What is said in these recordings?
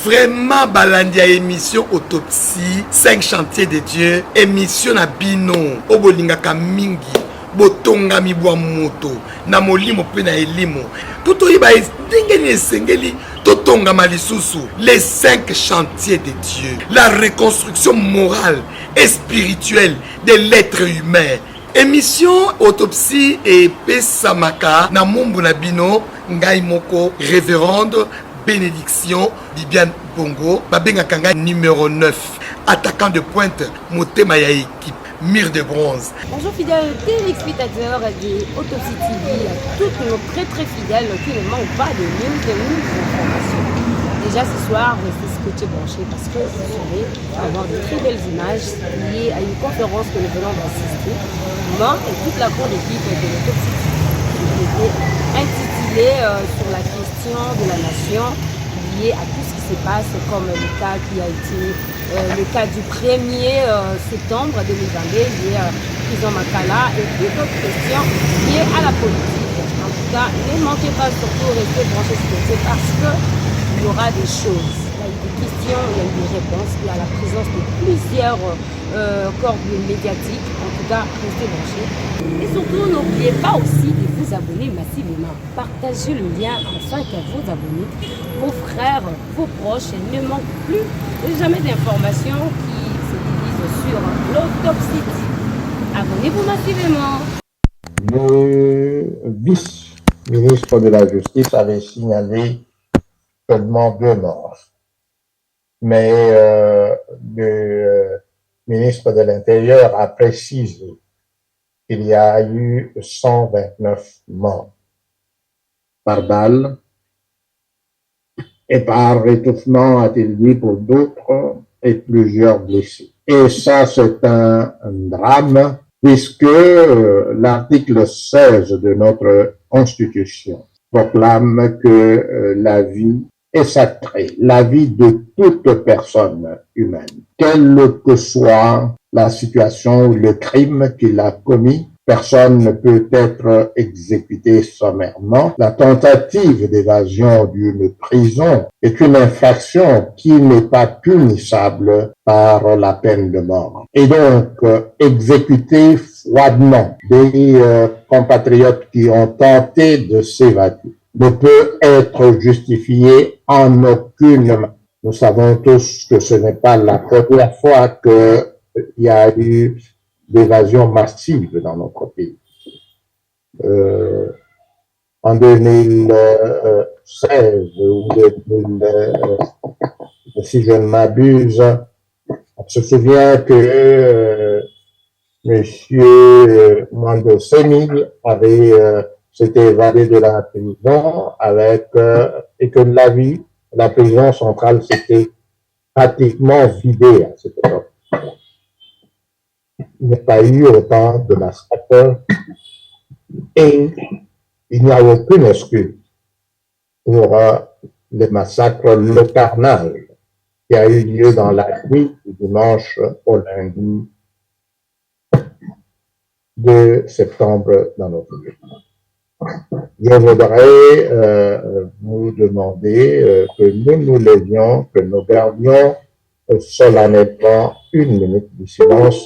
Vraiment, balandia émission autopsie, 5 chantiers de Dieu, émission na bino, obolingaka mingi, botonga mibwa moto, na molimo pe na elimo. Tout oyiba dingeni esengeli, totonga malisusu, les 5 chantiers de Dieu, la reconstruction morale et spirituelle de l'être humain. Émission autopsie et pesamaka na mumbu na bino, ngai moko, révérende Bénédiction Bibiane Bongo, Babenga Kanga numéro 9, attaquant de pointe, Motema ya équipe, mire de bronze. Bonjour fidèles téléspectateurs de Autopsie TV, à toutes nos très fidèles qui ne manquent pas de news, informations. Déjà ce soir, restez scotchés branchés parce que vous saurez avoir de très belles images liées à une conférence que nous venons d'assister. Moi et toute la grande équipe de l'Autopsie TV intitulée sur la question de la nation liée à tout ce qui se passe, comme le cas qui a été le cas du 1er septembre 2022 lié à prison Makala et puis d'autres questions liées à la politique. En tout cas, ne manquez pas surtout rester branchés sur ce parce qu'il y aura des choses. Il y a eu des questions, il y a eu des réponses, il y a la présence de plusieurs corps médiatiques. En tout cas, restez branchés. Et surtout, n'oubliez pas aussi de vous abonner massivement. Partagez le lien afin qu'à vos abonnés, vos frères, vos proches ne manquent plus jamais d'informations qui se divisent sur l'autopsie. Abonnez-vous massivement. Le vice-ministre de la Justice avait signalé seulement 2 morts. Mais le ministre de l'Intérieur a précisé qu'il y a eu 129 morts par balle et par étouffement, a-t-il dit, pour d'autres, et plusieurs blessés. Et ça, c'est un drame, puisque l'article 16 de notre Constitution proclame que la vie est sacrée, la vie de toute personne humaine, quelle que soit la situation ou le crime qu'il a commis. Personne ne peut être exécuté sommairement. La tentative d'évasion d'une prison est une infraction qui n'est pas punissable par la peine de mort. Et donc, exécuter froidement des compatriotes qui ont tenté de s'évader ne peut être justifié en aucune manière. Nous savons tous que ce n'est pas la première fois qu'il y a eu d'évasion massive dans notre pays. En 2016 ou 2000, si je ne m'abuse, on se souvient que Monsieur Mwando Sémil avait s'était évadé de la prison avec et que la prison centrale s'était pratiquement vidée à cette époque. Il n'y a pas eu autant de massacres et il n'y a aucune excuse pour les massacres, le carnage qui a eu lieu dans la nuit du dimanche au lundi 2 septembre dans notre pays. Je voudrais vous demander que nous levions, que nous gardions solennellement 1 minute de silence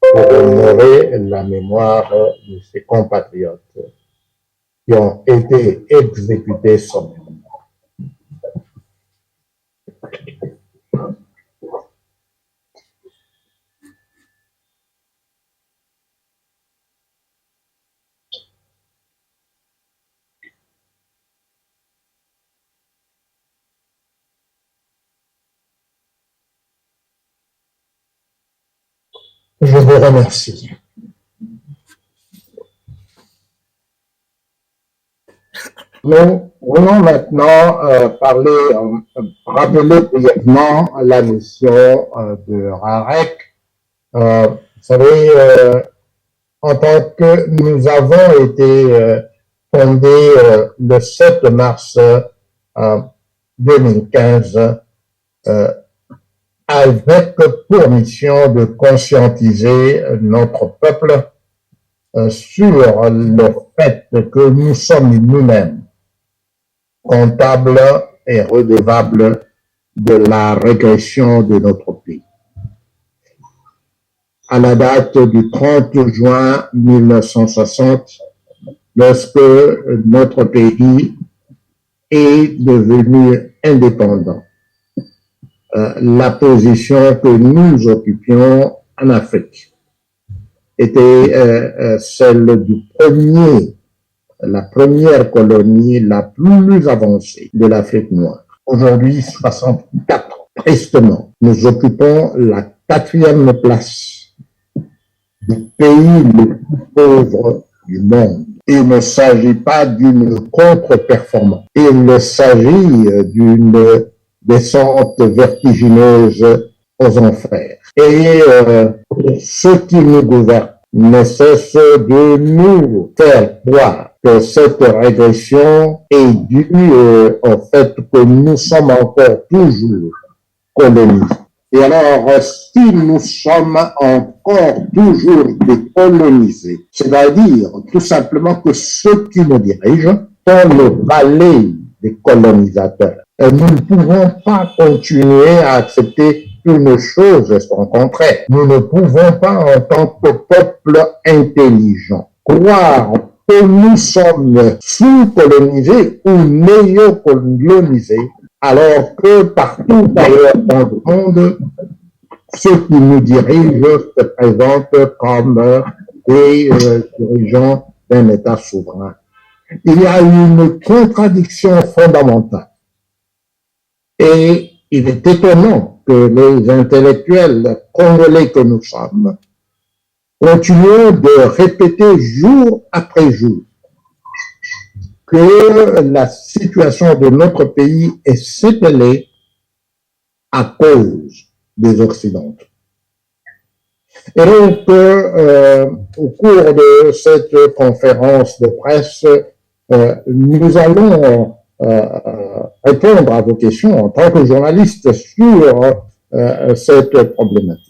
pour honorer la mémoire de ces compatriotes qui ont été exécutés sommairement. Je vous remercie. Nous voulons maintenant rappeler brièvement la mission de RAREC. Vous savez, en tant que nous avons été fondés le 7 mars 2015 avec pour mission de conscientiser notre peuple sur le fait que nous sommes nous-mêmes comptables et redevables de la régression de notre pays. À la date du 30 juin 1960, lorsque notre pays est devenu indépendant, la position que nous occupions en Afrique était celle du la première colonie la plus avancée de l'Afrique noire. Aujourd'hui, 64 ans. Tristement, nous occupons la 4e place du pays le plus pauvre du monde. Il ne s'agit pas d'une contre-performance. Il s'agit d'une descente vertigineuse aux enfers. Et ceux qui nous gouvernent ne cessent de nous faire croire que cette régression est due au fait que nous sommes encore toujours colonisés. Et alors, si nous sommes encore toujours décolonisés, c'est-à-dire tout simplement que ceux qui nous dirigent sont le valet des colonisateurs, nous ne pouvons pas continuer à accepter une chose est son contraire. Nous ne pouvons pas, en tant que peuple intelligent, croire que nous sommes sous-colonisés ou néo-colonisés, alors que partout ailleurs dans le monde, ceux qui nous dirigent se présentent comme des dirigeants d'un État souverain. Il y a une contradiction fondamentale. Et il est étonnant que les intellectuels congolais que nous sommes continuent de répéter jour après jour que la situation de notre pays est séquelée à cause des Occidentaux. Et donc, au cours de cette conférence de presse, nous allons répondre à vos questions en tant que journaliste sur cette problématique.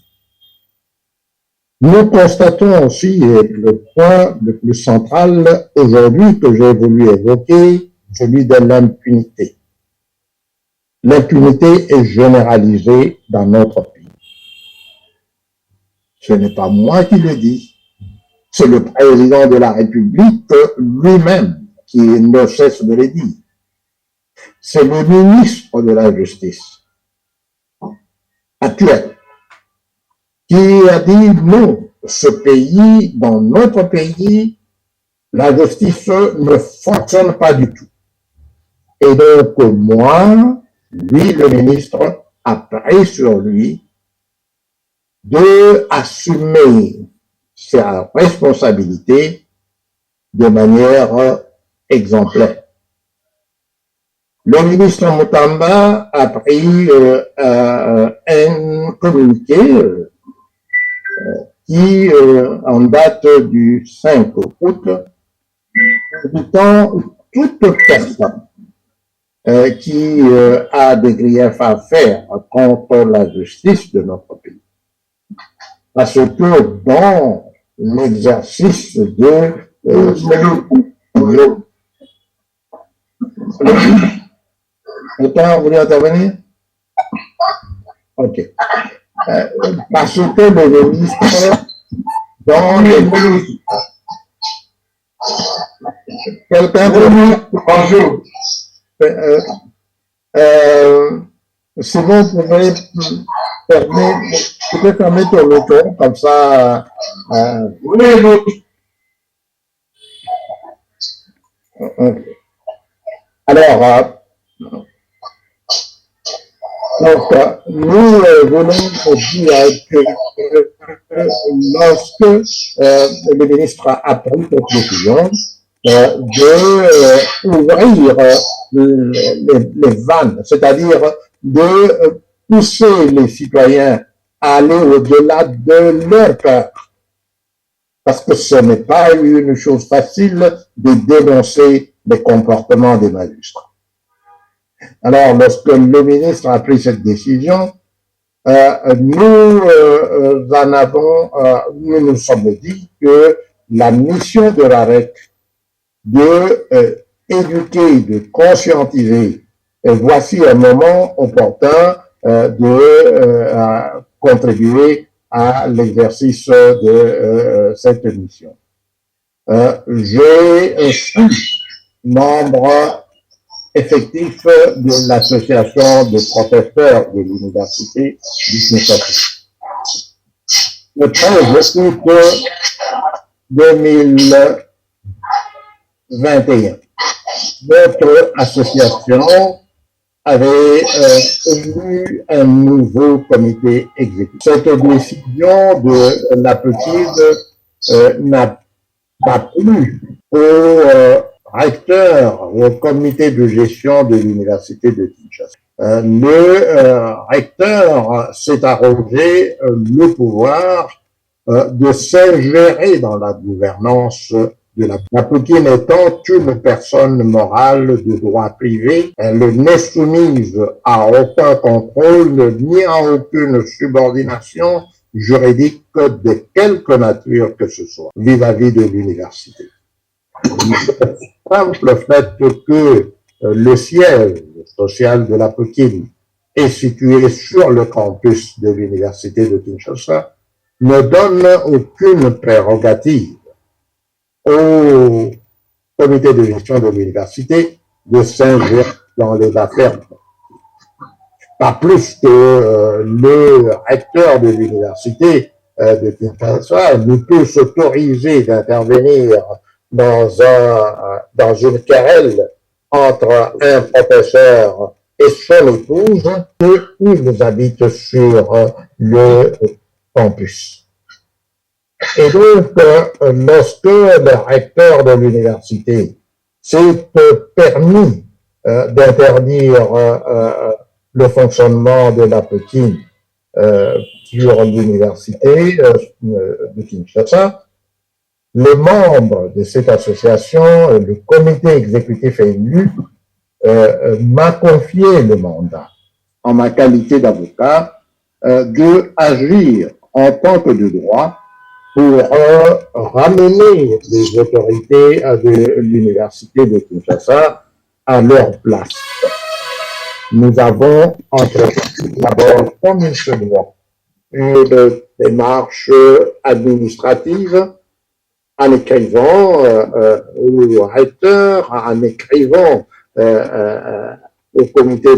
Nous constatons aussi, et le point le plus central aujourd'hui que j'ai voulu évoquer, celui de l'impunité. L'impunité est généralisée dans notre pays. Ce n'est pas moi qui le dis, c'est le président de la République lui-même qui ne cesse de le dire. C'est le ministre de la Justice actuel qui a dit non, ce pays, dans notre pays, la justice ne fonctionne pas du tout. Et donc, moi, lui, le ministre, a pris sur lui de assumer sa responsabilité de manière exemplaire. Le ministre Mutamba a pris un communiqué qui, en date du 5 août, invitant toute personne qui a des griefs à faire contre la justice de notre pays. Parce que dans l'exercice de Quelqu'un voulait intervenir? Ok. Parce que le ministre, dans les... Quelqu'un voulait... Bonjour. Sinon, vous pouvez fermer ton micro, comme ça... Alors, donc, nous voulons dire que lorsque le ministre a pris cette décision d'ouvrir les vannes, c'est-à-dire de pousser les citoyens à aller au-delà de leur peur, parce que ce n'est pas une chose facile de dénoncer les comportements des magistrats. Alors, lorsque le ministre a pris cette décision, nous nous sommes dit que la mission de la REC de éduquer, de conscientiser voici un moment opportun de contribuer à l'exercice de cette mission. Je suis membre effectif de l'association de professeurs de l'université du Kinshasa. Le 13 août 2021, notre association avait élu un nouveau comité exécutif. Cette décision de la petite n'a pas plu au recteur, au comité de gestion de l'université de Kinshasa. Le recteur s'est arrogé le pouvoir de s'ingérer dans la gouvernance de la Poutine étant une personne morale de droit privé. Elle n'est soumise à aucun contrôle ni à aucune subordination juridique de quelque nature que ce soit vis-à-vis de l'université. Le simple fait que le siège social de la Poutine est situé sur le campus de l'université de Kinshasa ne donne aucune prérogative au comité de gestion de l'université de s'ingérer dans les affaires. Pas plus que le recteur de l'université de Kinshasa ne peut s'autoriser d'intervenir dans une querelle entre un professeur et son épouse qu'ils habitent sur le campus. Et donc, lorsque le recteur de l'université s'est permis d'interdire le fonctionnement de la Poutine sur l'université de Kinshasa, les membres de cette association, le comité exécutif élu, m'a confié le mandat, en ma qualité d'avocat, de agir en tant que de droit pour ramener les autorités de l'université de Kinshasa à leur place. Nous avons entrepris d'abord, comme il se doit, une démarche administrative en écrivant au recteur, en écrivant au comité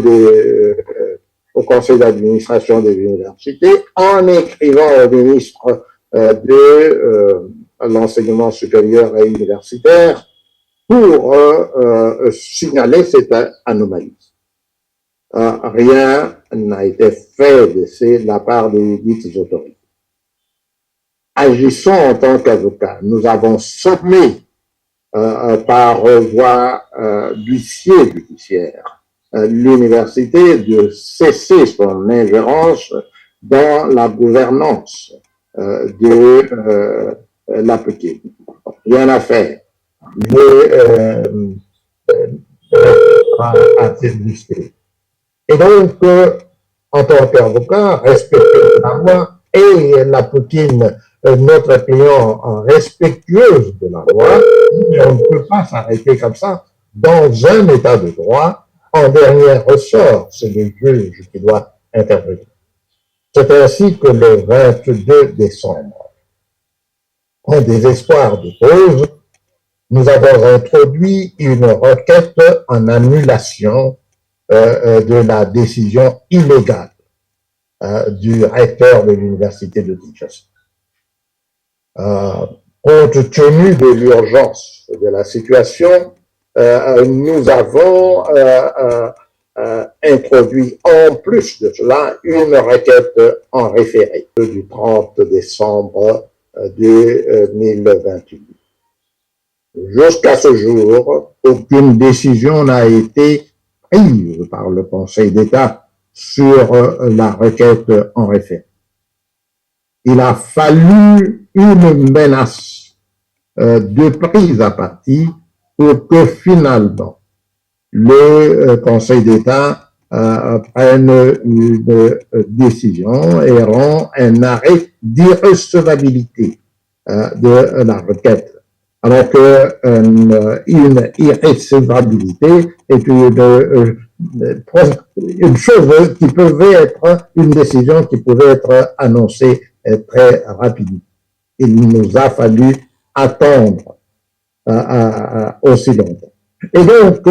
au conseil d'administration de l'université, en écrivant au ministre de l'enseignement supérieur et universitaire pour signaler cette anomalie. Rien n'a été fait de la part des dites autorités. Agissons en tant qu'avocats. Nous avons sommé par voie d'huissier judiciaire l'université de cesser son ingérence dans la gouvernance de la Poutine. Rien à faire. Et donc, en tant qu'avocat, respecter la loi et la Poutine, notre client respectueuse de la loi, on ne peut pas s'arrêter comme ça dans un état de droit. En dernier ressort, c'est le juge qui doit intervenir. C'est ainsi que le 22 décembre, en désespoir de cause, nous avons introduit une requête en annulation de la décision illégale du recteur de l'université de Kinshasa. Compte tenu de l'urgence de la situation, nous avons introduit en plus de cela une requête en référé du 30 décembre 2021. Jusqu'à ce jour, aucune décision n'a été prise par le Conseil d'État sur la requête en référé. Il a fallu une menace de prise à partie pour que finalement le Conseil d'État prenne une décision et rend un arrêt d'irrecevabilité de la requête. Alors que une irrecevabilité est une une chose qui pouvait être, une décision qui pouvait être annoncée très rapidement. Il nous a fallu attendre aussi longtemps. Et donc,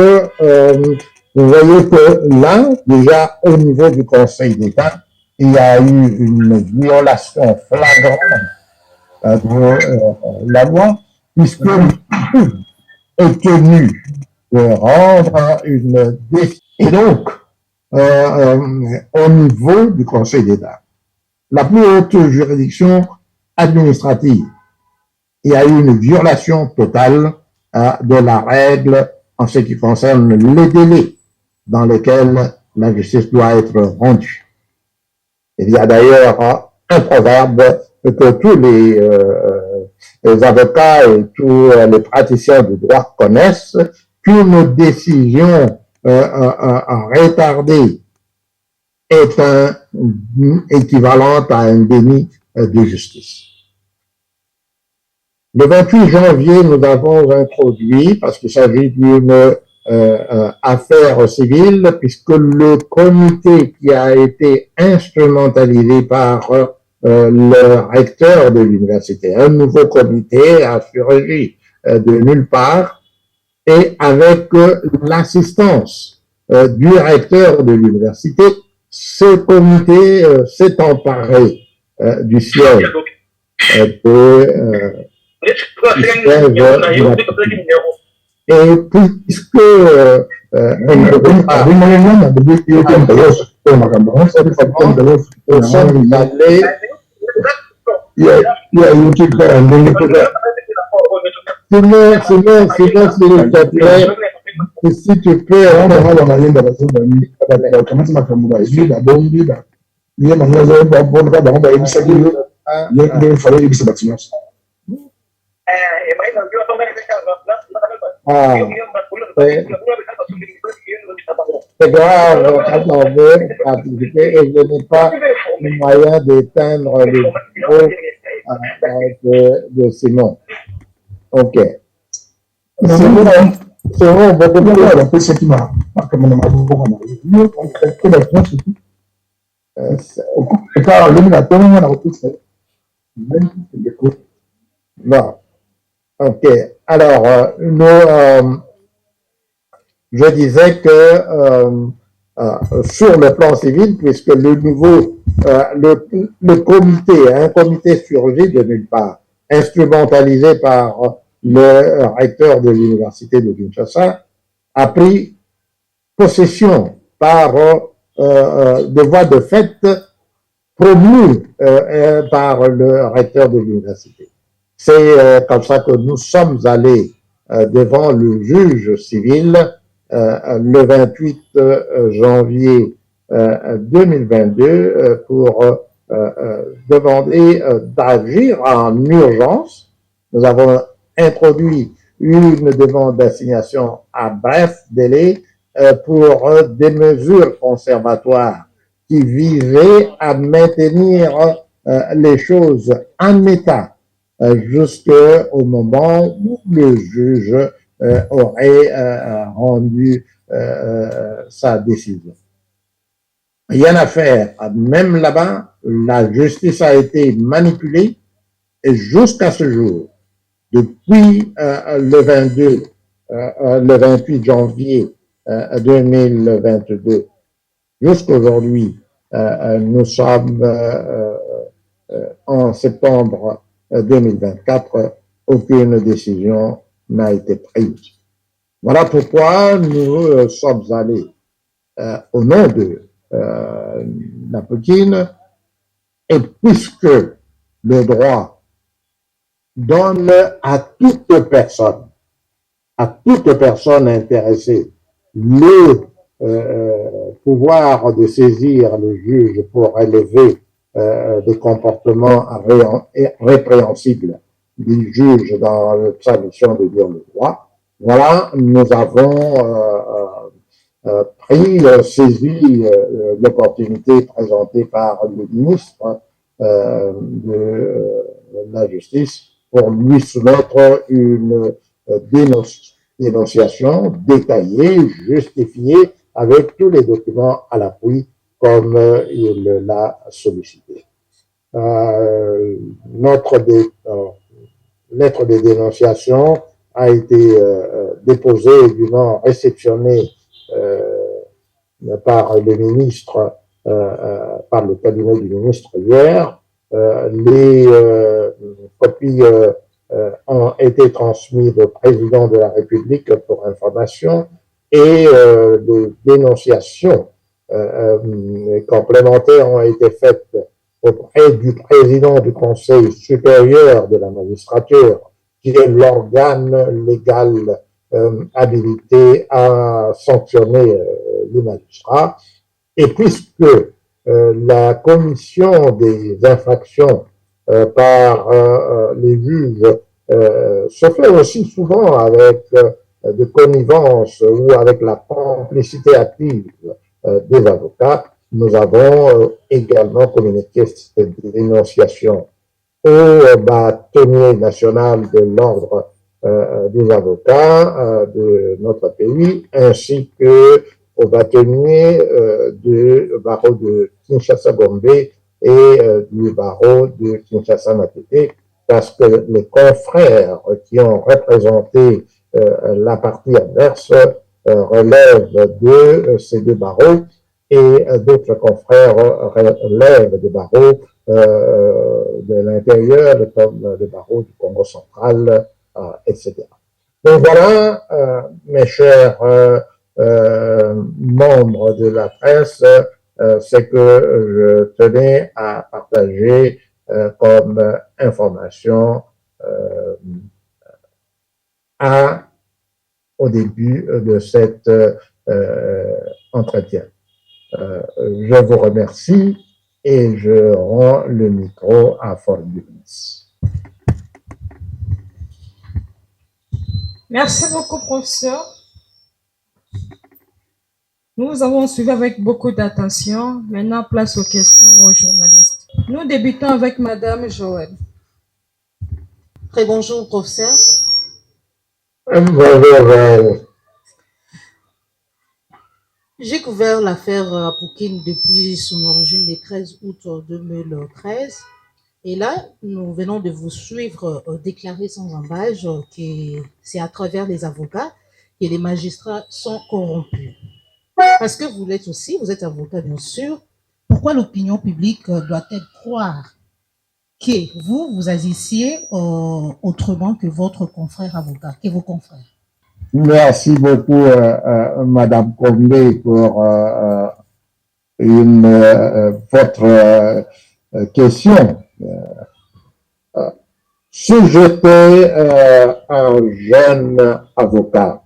vous voyez que là, déjà au niveau du Conseil d'État, il y a eu une violation flagrante de la loi, puisque est tenu de rendre une décision. Et donc, au niveau du Conseil d'État, la plus haute juridiction administrative, il y a eu une violation totale de la règle en ce qui concerne les délais dans lesquels la justice doit être rendue. Il y a d'ailleurs un proverbe que tous les avocats et tous les praticiens du droit connaissent, qu'une décision retardée est équivalente à un déni de justice. Le 28 janvier, nous avons introduit, parce qu'il s'agit d'une affaire civile, puisque le comité qui a été instrumentalisé par le recteur de l'université, un nouveau comité a surgi de nulle part, et avec l'assistance du recteur de l'université, ce comité s'est emparé du siège et puisque si tu peux c'est grave quand on veut participer et je n'ai pas le moyen d'éteindre le micro de Simon. Ok. Simon, beaucoup bon. Ok. Alors, je disais que sur le plan civil, puisque le nouveau, le comité, un comité surgit de nulle part, instrumentalisé par le recteur de l'université de Kinshasa, a pris possession par de voie de fait promue par le recteur de l'université. C'est comme ça que nous sommes allés devant le juge civil le 28 janvier 2022 pour demander d'agir en urgence. Nous avons introduit une demande d'assignation à bref délai pour des mesures conservatoires qui visaient à maintenir les choses en état jusqu'au moment où le juge aurait rendu sa décision. Rien à faire. Même là-bas, la justice a été manipulée et jusqu'à ce jour, depuis le 28 janvier 2022, jusqu'à aujourd'hui, nous sommes en septembre 2024, aucune décision n'a été prise. Voilà pourquoi nous sommes allés au nom de Napokine, et puisque le droit donne à toute personne intéressée le pouvoir de saisir le juge pour élever des comportements répréhensibles du juge dans sa mission de dire le droit. Voilà, nous avons saisi l'opportunité présentée par le ministre de la Justice pour lui soumettre une dénonciation détaillée, justifiée avec tous les documents à l'appui comme il l'a sollicité. Notre lettre de dénonciation a été déposée et dûment réceptionnée par le ministre, par le cabinet du ministre hier. Les copies ont été transmises au président de la République pour information et des dénonciations complémentaires ont été faites auprès du président du Conseil supérieur de la magistrature, qui est l'organe légal habilité à sanctionner les magistrats. Et puisque la commission des infractions par les juges se fait aussi souvent avec de connivence ou avec la complicité active des avocats, nous avons également communiqué cette dénonciation au bâtonnier national de l'ordre des avocats de notre pays, ainsi que au bâtonnier du barreau de Kinshasa-Gombe et du barreau de Kinshasa-Matete, parce que les confrères qui ont représenté la partie adverse relèvent de ces deux barreaux et d'autres confrères relèvent des barreaux de l'intérieur, comme le barreau du Congo central, etc. Donc voilà, mes chers membres de la presse, c'est que je tenais à partager comme information au début de cet entretien. Je vous remercie et je rends le micro à Forbus. Merci beaucoup, professeur. Nous avons suivi avec beaucoup d'attention. Maintenant, place aux questions aux journalistes. Nous débutons avec Madame Joël. Très bonjour, professeur. Bonjour. J'ai couvert l'affaire Apoukine depuis son origine le 13 août 2013. Et là, nous venons de vous suivre déclarer sans embâche que c'est à travers les avocats que les magistrats sont corrompus. Parce que vous l'êtes aussi, vous êtes avocat bien sûr. Pourquoi l'opinion publique doit-elle croire que vous agissiez autrement que votre confrère avocat, que vos confrères? Merci beaucoup, Madame Combe, pour votre question. Si j'étais un jeune avocat,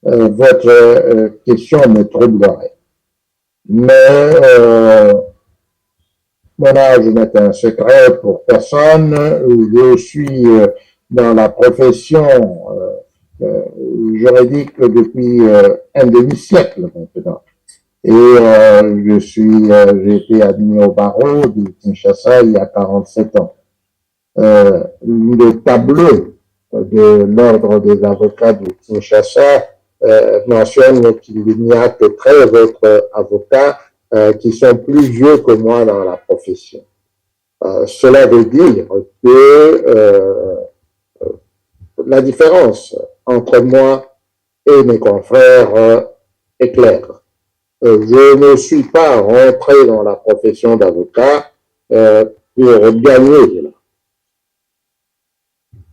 votre question me troublerait. Mais mon âge n'est un secret pour personne. Je suis dans la profession juridique depuis un demi-siècle maintenant. Et j'ai été admis au barreau de Kinshasa il y a 47 ans. Le tableau de l'ordre des avocats de Kinshasa mentionne qu'il n'y a que 13 autres avocats qui sont plus vieux que moi dans la profession. Cela veut dire que la différence entre moi et mes confrères est claire. Je ne suis pas rentré dans la profession d'avocat pour gagner.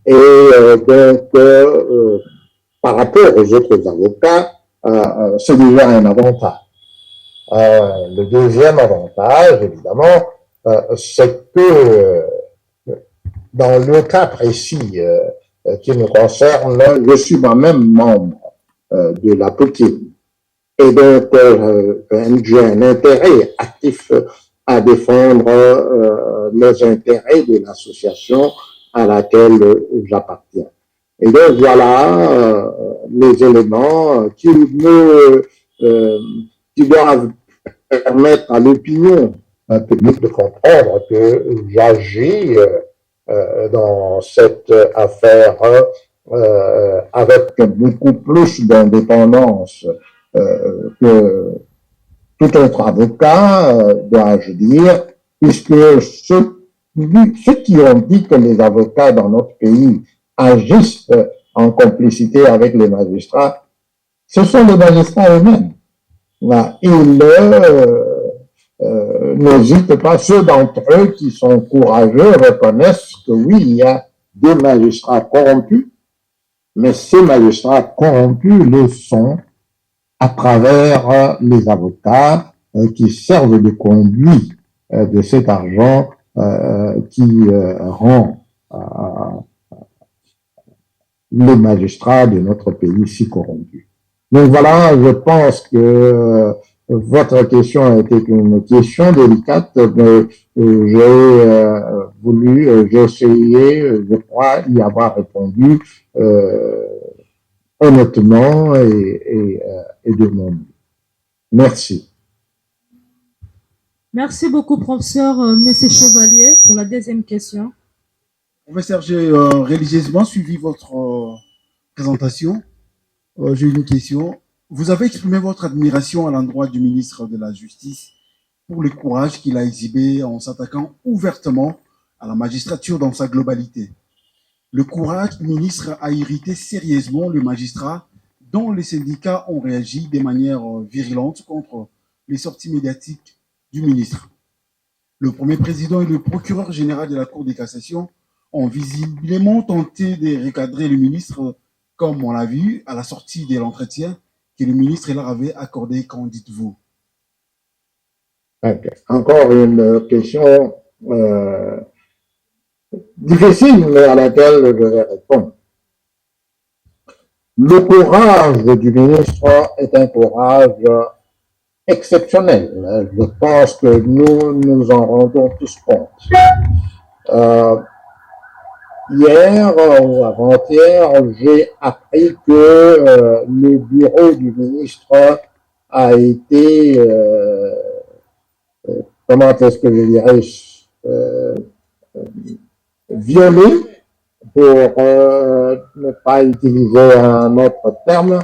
Et donc, par rapport aux autres avocats, c'est déjà un avantage. Le deuxième avantage, évidemment, c'est que dans le cas précis qui me concerne, je suis moi-même membre de la Poutine. Et donc, j'ai un intérêt actif à défendre les intérêts de l'association à laquelle j'appartiens. Et donc, voilà les éléments qui doivent permettre à l'opinion publique de comprendre que j'agis dans cette affaire avec beaucoup plus d'indépendance que tout autre avocat, dois-je dire, puisque ceux qui ont dit que les avocats dans notre pays agissent en complicité avec les magistrats, ce sont les magistrats eux-mêmes. Ils n'hésitent pas, ceux d'entre eux qui sont courageux reconnaissent que oui, il y a des magistrats corrompus, mais ces magistrats corrompus le sont à travers les avocats qui servent de conduit de cet argent qui rend les magistrats de notre pays si corrompus. Donc voilà, je pense que votre question a été une question délicate, mais j'ai essayé, je crois, y avoir répondu honnêtement et de mon mieux. Merci. Merci beaucoup, professeur Monsieur Chevalier, pour la deuxième question. Professeur, j'ai religieusement suivi votre présentation. J'ai une question. Vous avez exprimé votre admiration à l'endroit du ministre de la Justice pour le courage qu'il a exhibé en s'attaquant ouvertement à la magistrature dans sa globalité. Le courage du ministre a irrité sérieusement le magistrat dont les syndicats ont réagi de manière virulente contre les sorties médiatiques du ministre. Le premier président et le procureur général de la Cour de cassation ont visiblement tenté de recadrer le ministre, comme on l'a vu à la sortie de l'entretien que le ministre leur avait accordé. Qu'en dites-vous? Okay. Encore une question difficile, mais à laquelle je vais répondre. Le courage du ministre est un courage exceptionnel. Je pense que nous nous en rendons tous compte. Hier ou avant-hier, j'ai appris que le bureau du ministre a été, comment est-ce que je dirais, violé, pour ne pas utiliser un autre terme,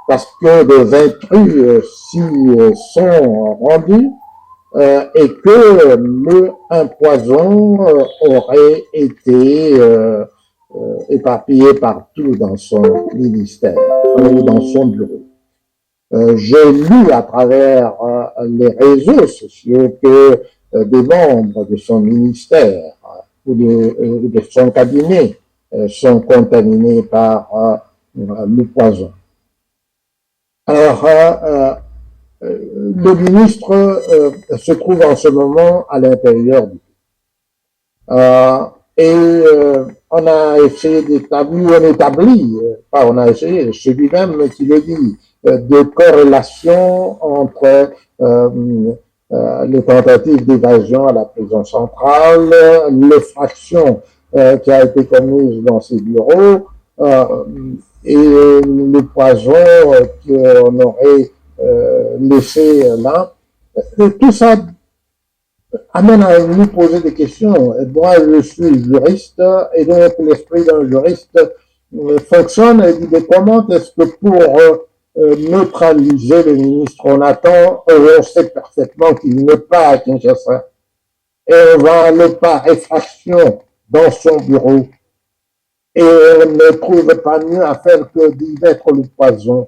parce que des intrus s'y sont rendus et que un poison aurait été éparpillé partout dans son ministère ou dans son bureau. J'ai lu à travers les réseaux sociaux que des membres de son ministère ou de son cabinet sont contaminés par le poison. Alors, le ministre se trouve en ce moment à l'intérieur du pays. On a essayé c'est lui-même qui le dit, de corrélation entre les tentatives d'évasion à la prison centrale, l'effraction qui a été commise dans ses bureaux et le poison qu'on aurait laissé là. Tout ça amène à nous poser des questions. Moi, je suis juriste et donc l'esprit d'un juriste fonctionne et dit comment est-ce que pour neutraliser le ministre, on sait parfaitement qu'il n'est pas à Kinshasa et on va aller par effraction dans son bureau et on ne trouve pas mieux à faire que d'y mettre le poison.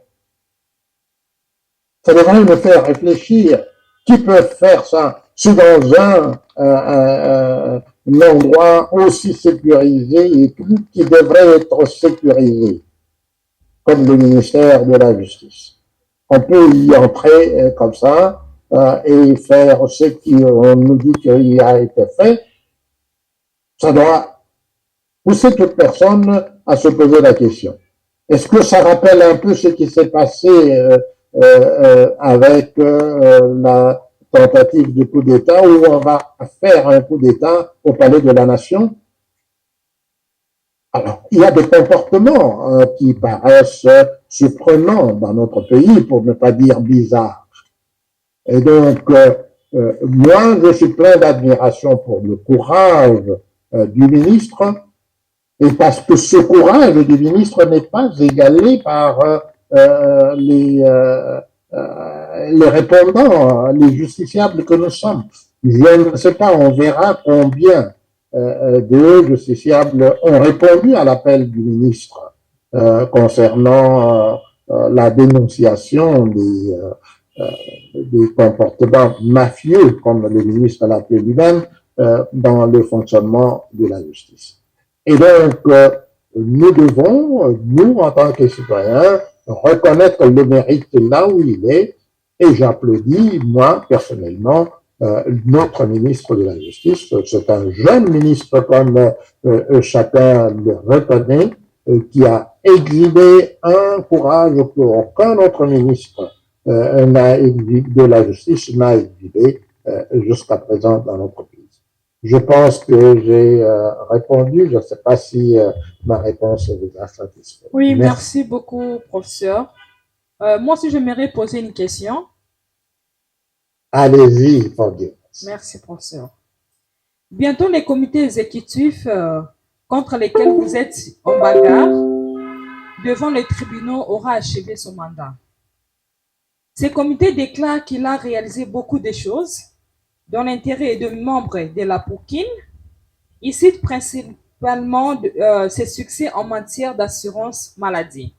Ça devrait me faire réfléchir. Qui peut faire ça? C'est dans un endroit aussi sécurisé et tout, qui devrait être sécurisé, comme le ministère de la Justice. On peut y entrer comme ça et faire ce qu'on nous dit qu'il a été fait. Ça doit pousser toute personne à se poser la question. Est-ce que ça rappelle un peu ce qui s'est passé avec la tentative de coup d'État où on va faire un coup d'État au Palais de la Nation? Alors, il y a des comportements qui paraissent surprenants dans notre pays, pour ne pas dire bizarres. Et donc, moi, je suis plein d'admiration pour le courage du ministre, et parce que ce courage du ministre n'est pas égalé par les répondants, les justiciables que nous sommes. Je ne sais pas, on verra combien de justiciables ont répondu à l'appel du ministre concernant la dénonciation des comportements mafieux, comme le ministre l'a appelé lui-même, dans le fonctionnement de la justice. Et donc, nous devons, nous, en tant que citoyens, reconnaître le mérite là où il est, et j'applaudis, moi, personnellement, notre ministre de la Justice. C'est un jeune ministre, comme chacun le reconnaît, qui a exhibé un courage qu'aucun autre ministre de la Justice n'a exhibé jusqu'à présent dans notre pays. Je pense que j'ai répondu. Je ne sais pas si ma réponse vous a satisfait. Oui, merci beaucoup, professeur. Moi aussi, j'aimerais poser une question. Allez-y, Fabien. Merci, professeur. Bientôt, les comités exécutifs contre lesquels vous êtes en bagarre devant les tribunaux aura achevé son mandat. Ces comités déclarent qu'il a réalisé beaucoup de choses dans l'intérêt de membres de la Poukine. Il cite principalement ses succès en matière d'assurance maladie.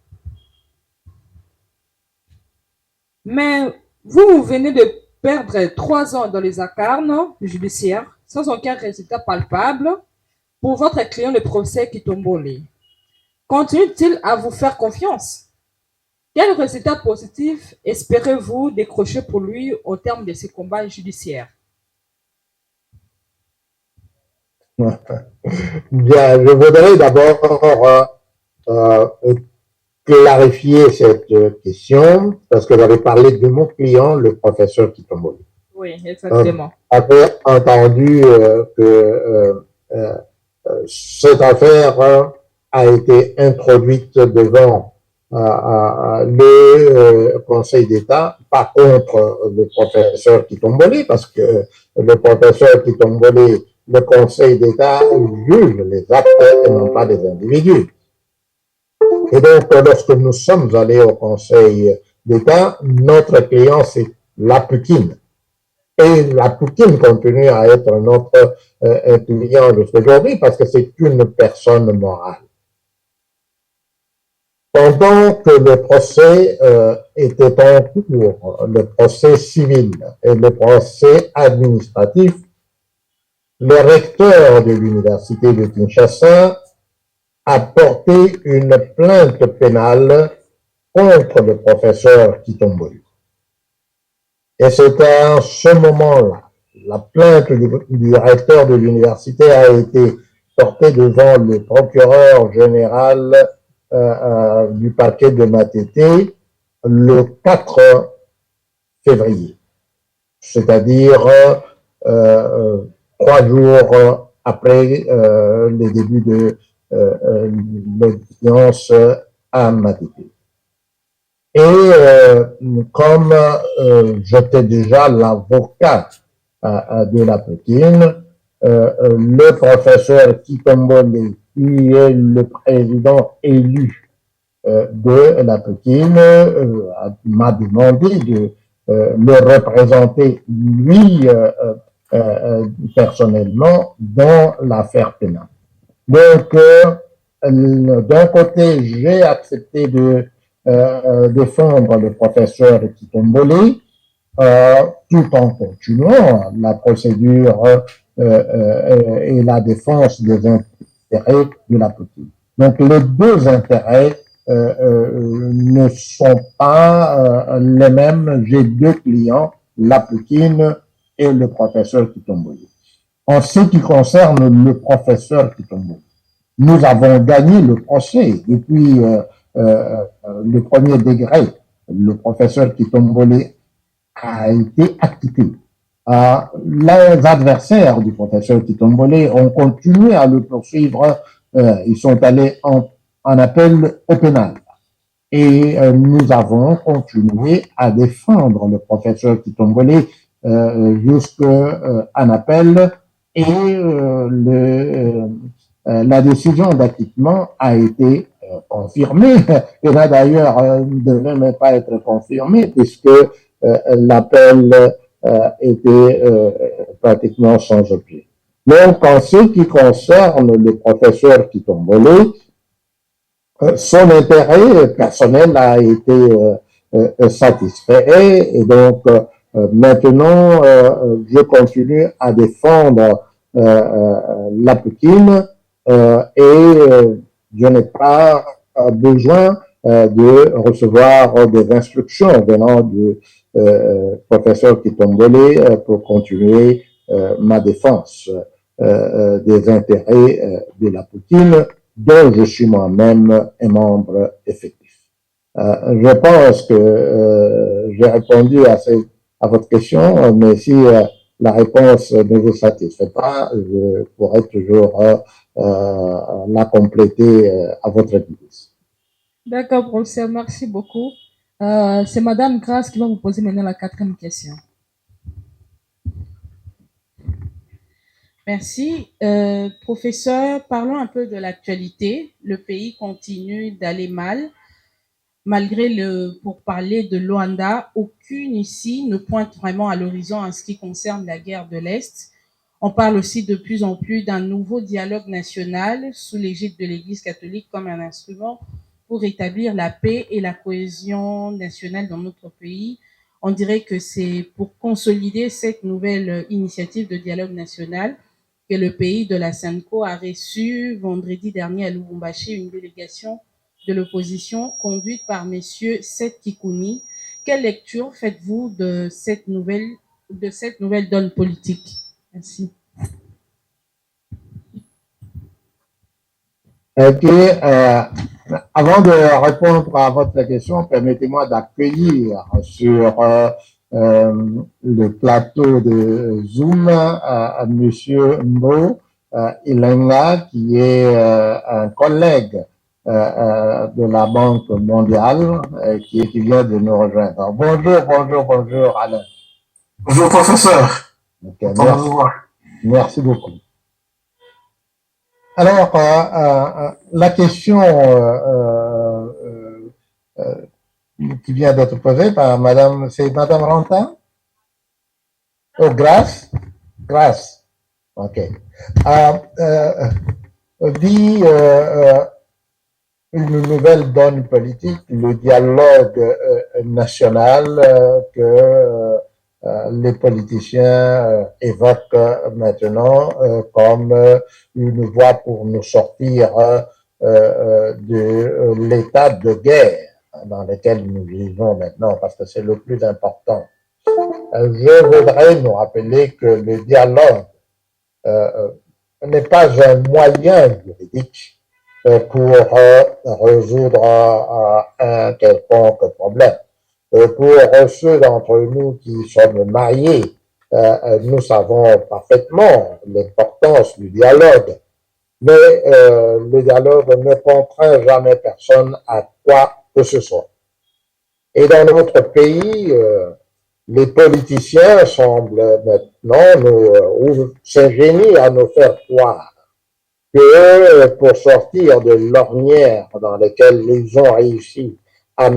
Mais vous venez de perdre 3 ans dans les accarnes judiciaires sans aucun résultat palpable pour votre client, le professeur Kitombole. Continue-t-il à vous faire confiance? Quel résultat positif espérez-vous décrocher pour lui au terme de ces combats judiciaires? Bien, je voudrais d'abord clarifier cette question parce que j'avais parlé de mon client, le professeur Kitombole. Oui, exactement. Après entendu que cette affaire a été introduite devant le Conseil d'État, pas contre le professeur Kitombole, parce que le professeur Kitombole, le Conseil d'État juge les actes et non pas des individus. Et donc, lorsque nous sommes allés au Conseil d'État, notre client, c'est la Poukine. Et la Poukine continue à être notre client jusqu'aujourd'hui parce que c'est une personne morale. Pendant que le procès était en cours, le procès civil et le procès administratif, le recteur de l'université de Kinshasa a porté une plainte pénale contre le professeur Kitombole. Et c'est à ce moment-là, la plainte du recteur de l'université a été portée devant le procureur général du parquet de Matete le 4 février, c'est-à-dire 3 jours après le début de l'audience à Matete. Et comme j'étais déjà l'avocat de la Poukine, le professeur Kitombole, qui est le président élu de la Poukine, m'a demandé de le représenter lui personnellement dans l'affaire pénale. Donc, d'un côté, j'ai accepté de défendre le professeur Kitombole tout en continuant la procédure et la défense des intérêts de la Poukine. Donc, les deux intérêts ne sont pas les mêmes. J'ai deux clients, la Poukine et le professeur Kitombole. En ce qui concerne le professeur Kitombole, nous avons gagné le procès depuis le premier degré. Le professeur Kitombole a été acquitté. Les adversaires du professeur Kitombole ont continué à le poursuivre. Ils sont allés en appel au pénal. Et nous avons continué à défendre le professeur Kitombole jusqu'en appel. Et la décision d'acquittement a été confirmé. Il y en a d'ailleurs ne devait même pas être confirmé puisque l'appel était pratiquement sans objet. Donc, en ce qui concerne le professeur Kitombole, son intérêt personnel a été satisfait et donc maintenant je continue à défendre la Poutine et je n'ai pas besoin de recevoir des instructions venant du professeur Kitombole pour continuer ma défense des intérêts de la Poutine, dont je suis moi-même un membre effectif. Je pense que j'ai répondu à votre question, mais si la réponse ne vous satisfait pas, je pourrais toujours la compléter à votre guise. D'accord, professeur, merci beaucoup. C'est Madame Grace qui va vous poser maintenant la 4e question. Merci. Professeur, parlons un peu de l'actualité. Le pays continue d'aller mal. Malgré pour parler de Luanda, aucune ici ne pointe vraiment à l'horizon en ce qui concerne la guerre de l'Est. On parle aussi de plus en plus d'un nouveau dialogue national sous l'égide de l'Église catholique comme un instrument pour rétablir la paix et la cohésion nationale dans notre pays. On dirait que c'est pour consolider cette nouvelle initiative de dialogue national que le pays de la SENCO a reçu vendredi dernier à Lubumbashi une délégation de l'opposition conduite par messieurs Seth Kikouni. Quelle lecture faites-vous de cette nouvelle donne politique? Merci. Ok, avant de répondre à votre question, permettez-moi d'accueillir sur le plateau de Zoom à Monsieur Mbo Ilenga, qui est un collègue de la Banque mondiale qui vient de nous rejoindre. Bonjour Alain. Bonjour professeur. Okay, merci beaucoup. Alors, la question qui vient d'être posée par Madame, c'est Madame Rantin? Oh, Grace? Grace. OK. Dit une nouvelle donne politique, le dialogue national que les politiciens évoquent maintenant comme une voie pour nous sortir de l'état de guerre dans lequel nous vivons maintenant, parce que c'est le plus important. Je voudrais nous rappeler que le dialogue n'est pas un moyen juridique pour résoudre un quelconque problème. Pour ceux d'entre nous qui sommes mariés, nous savons parfaitement l'importance du dialogue, mais le dialogue ne contraint jamais personne à quoi que ce soit. Et dans notre pays, les politiciens semblent maintenant s'ingénier à nous faire croire que pour sortir de l'ornière dans laquelle ils ont réussi à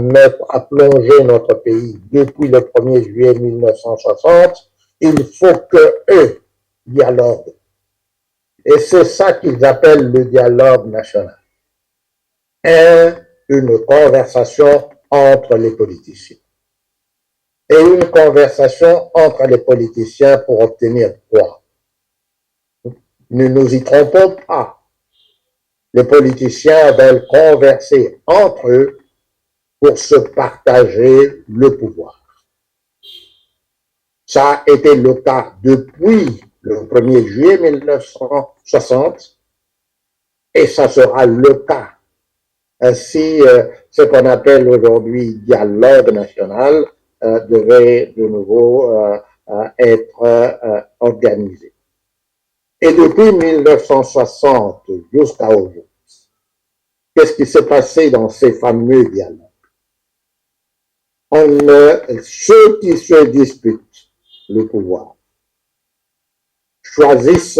plonger notre pays depuis le 1er juillet 1960, il faut que eux dialoguent. Et c'est ça qu'ils appellent le dialogue national. Une conversation entre les politiciens. Et une conversation entre les politiciens pour obtenir quoi? Ne nous y trompons pas. Les politiciens veulent converser entre eux pour se partager le pouvoir. Ça a été le cas depuis le 1er juillet 1960 et ça sera le cas si ce qu'on appelle aujourd'hui dialogue national devait de nouveau être organisé. Et depuis 1960 jusqu'à aujourd'hui, qu'est-ce qui s'est passé dans ces fameux dialogues? Ceux qui se disputent le pouvoir choisissent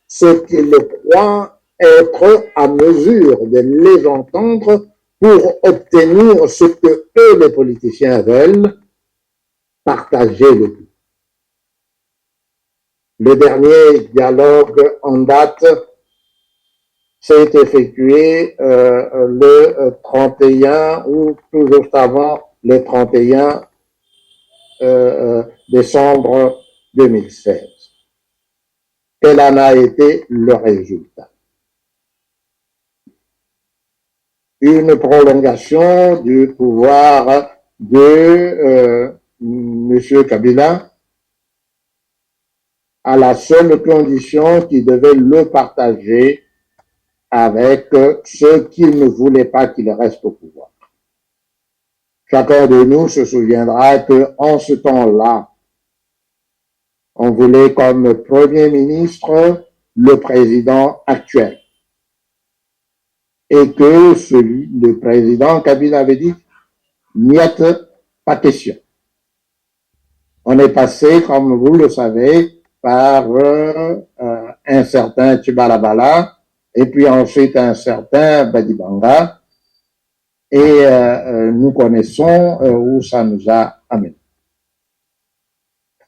ce qu'ils croient être à mesure de les entendre pour obtenir ce que eux, les politiciens, veulent, partager le tout. Le dernier dialogue en date s'est effectué le 31 ou tout juste avant le 31 décembre 2016. Quel en a été le résultat? Une prolongation du pouvoir de M. Kabila à la seule condition qu'il devait le partager avec ceux qui ne voulaient pas qu'il reste au pouvoir. Chacun de nous se souviendra qu'en ce temps-là, on voulait comme Premier ministre le président actuel. Et que le président Kabila avait dit, niet, pas question. On est passé, comme vous le savez, par un certain Tchibalabala, et puis ensuite un certain Badibanga, et nous connaissons où ça nous a amené.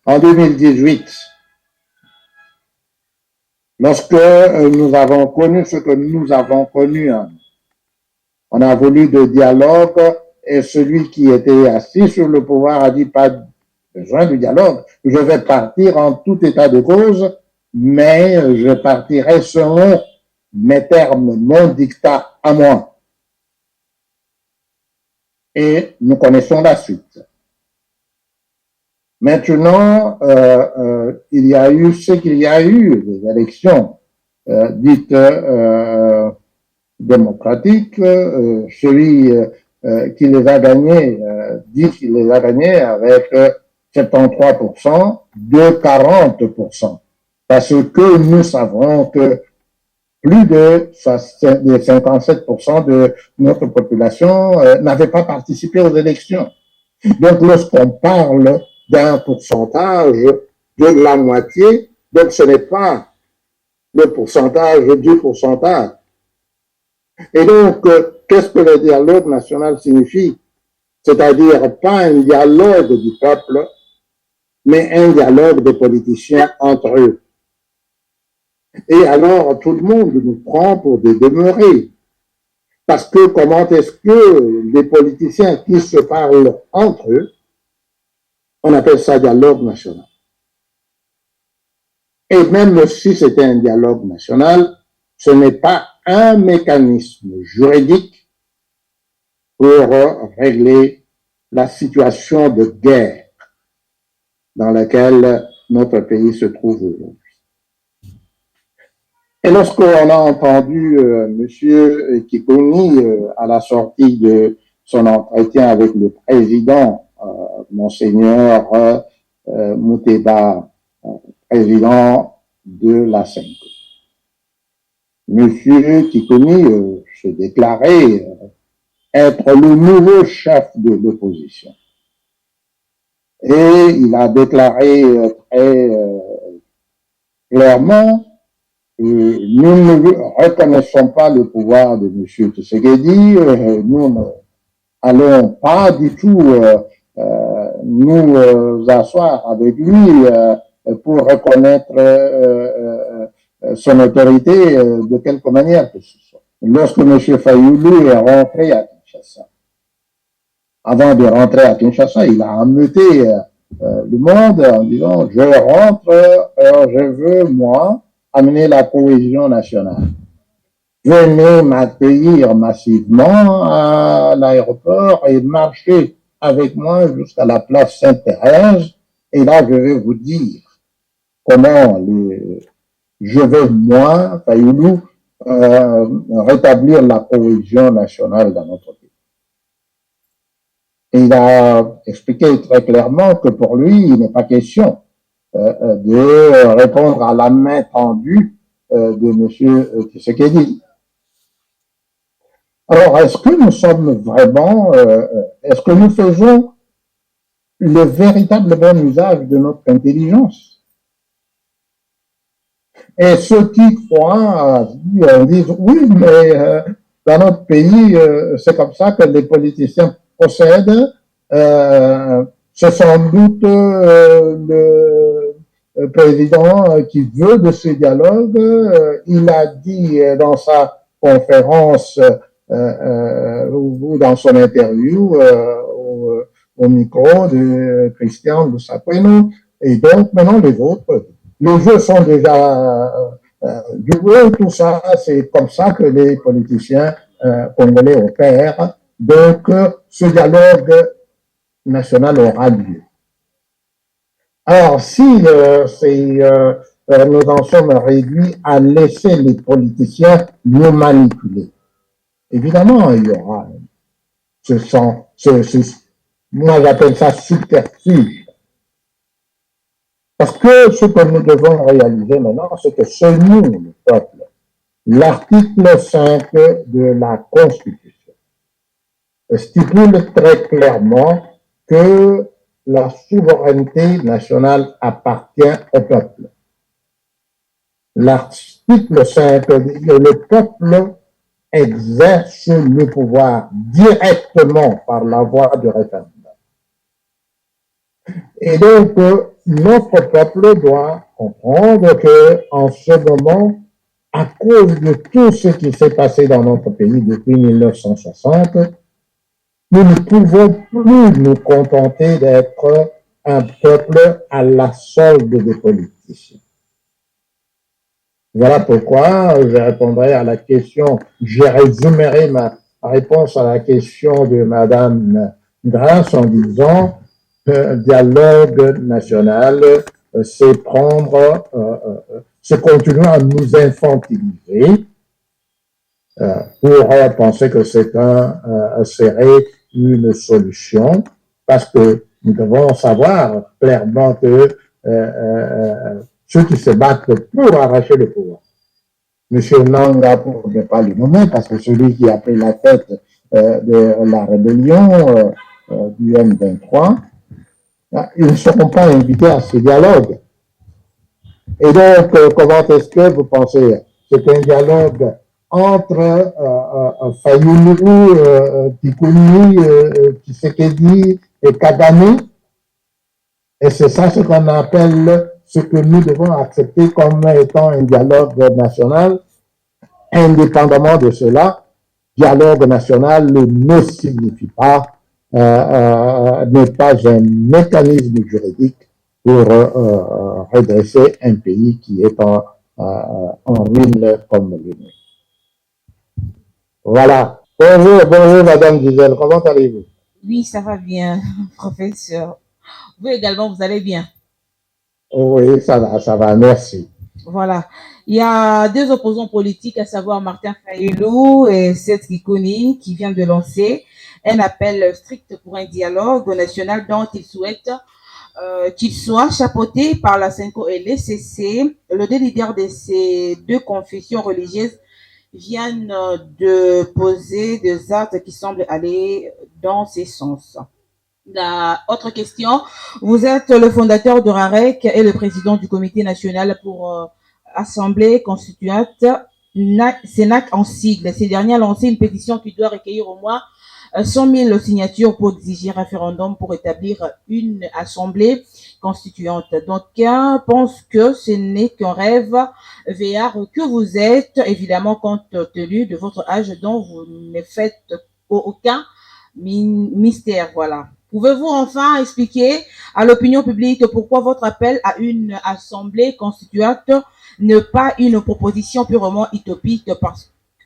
En 2018, lorsque nous avons connu ce que nous avons connu, on a voulu de dialogue, et celui qui était assis sur le pouvoir a dit pas besoin de dialogue, je vais partir en tout état de cause, mais je partirai selon mes termes, mon dictat à moi. Et nous connaissons la suite. Maintenant, il y a eu ce qu'il y a eu, des élections dites démocratiques. Celui qui les a gagnées dit qu'il les a gagnées avec 73% de 40%. Parce que nous savons que plus de 57% de notre population n'avait pas participé aux élections. Donc, lorsqu'on parle d'un pourcentage de la moitié, donc ce n'est pas le pourcentage du pourcentage. Et donc, qu'est-ce que le dialogue national signifie? C'est-à-dire pas un dialogue du peuple, mais un dialogue des politiciens entre eux. Et alors, tout le monde nous prend pour des demeurés. Parce que comment est-ce que les politiciens qui se parlent entre eux, on appelle ça dialogue national. Et même si c'était un dialogue national, ce n'est pas un mécanisme juridique pour régler la situation de guerre dans laquelle notre pays se trouve aujourd'hui. Et lorsqu'on a entendu Monsieur Kikouni à la sortie de son entretien avec le président, Monseigneur Mouteba, président de la CENCO, Monsieur Kikouni se déclarait être le nouveau chef de l'opposition. Et il a déclaré très clairement: nous ne reconnaissons pas le pouvoir de M. Tshisekedi, nous n'allons pas du tout nous asseoir avec lui pour reconnaître son autorité de quelque manière que ce soit. Lorsque M. Fayoulou est rentré à Kinshasa, avant de rentrer à Kinshasa, il a ameuté le monde en disant: je rentre, je veux, moi, amener la cohésion nationale. Venez m'accueillir massivement à l'aéroport et marcher avec moi jusqu'à la place Sainte-Thérèse. Et là, je vais vous dire comment je vais, moi, Fayoulou, rétablir la cohésion nationale dans notre pays. Et il a expliqué très clairement que pour lui, il n'est pas question de répondre à la main tendue de M. Tshisekedi. Alors, est-ce que nous sommes vraiment, est-ce que nous faisons le véritable bon usage de notre intelligence? Et ceux qui croient disent oui, mais dans notre pays, c'est comme ça que les politiciens procèdent. C'est sans doute le président qui veut de ce dialogue. Il a dit dans sa conférence ou dans son interview au micro de Christian Lusapeno. Et donc maintenant les jeux sont déjà joués, tout ça, c'est comme ça que les politiciens congolais opèrent. Donc ce dialogue national aura lieu. Alors, si nous en sommes réduits à laisser les politiciens nous manipuler, évidemment, il y aura moi j'appelle ça subterfuge. Parce que ce que nous devons réaliser maintenant, c'est que c'est nous, le peuple, l'article 5 de la Constitution stipule très clairement que la souveraineté nationale appartient au peuple. L'article 5 dit que le peuple exerce le pouvoir directement par la voie du référendum. Et donc, notre peuple doit comprendre qu'en ce moment, à cause de tout ce qui s'est passé dans notre pays depuis 1960, nous ne pouvons plus nous contenter d'être un peuple à la solde des politiciens. Voilà pourquoi je répondrai à la question, je résumerai ma réponse à la question de Madame Grasse en disant dialogue national, c'est c'est continuer à nous infantiliser pour penser que serait une solution, parce que nous devons savoir clairement que ceux qui se battent pour arracher le pouvoir, M. Nanga, pour ne pas le nommer, parce que celui qui a pris la tête de la rébellion du M23, ils ne seront pas invités à ce dialogue. Et donc, comment est-ce que vous pensez? C'est un dialogue entre Fayoulou, Tikuni, Tshisekedi et Kagame. Et c'est ça ce qu'on appelle, ce que nous devons accepter comme étant un dialogue national. Indépendamment de cela, dialogue national ne signifie pas, n'est pas un mécanisme juridique pour redresser un pays qui est en ruine comme le nôtre. Voilà. Bonjour, Madame Gisèle, comment allez-vous? Oui, ça va bien, professeur. Vous également, vous allez bien? Oui, ça va, merci. Voilà. Il y a deux opposants politiques, à savoir Martin Fayoulou et Seth Kikuni, qui vient de lancer un appel strict pour un dialogue national dont ils souhaitent qu'il soit chapeauté par la CENCO et l'ECC. Le deux leaders de ces deux confessions religieuses viennent de poser des actes qui semblent aller dans ces sens. La autre question, vous êtes le fondateur de RAREC et le président du comité national pour Assemblée constituante, CENAC en sigle. Ces derniers ont lancé une pétition qui doit recueillir au moins 100 000 signatures pour exiger un référendum pour établir une assemblée constituante. D'aucuns pensent que ce n'est qu'un rêve VR que vous êtes, évidemment compte tenu de votre âge dont vous ne faites aucun mystère. Voilà. Pouvez-vous enfin expliquer à l'opinion publique pourquoi votre appel à une assemblée constituante n'est pas une proposition purement utopique,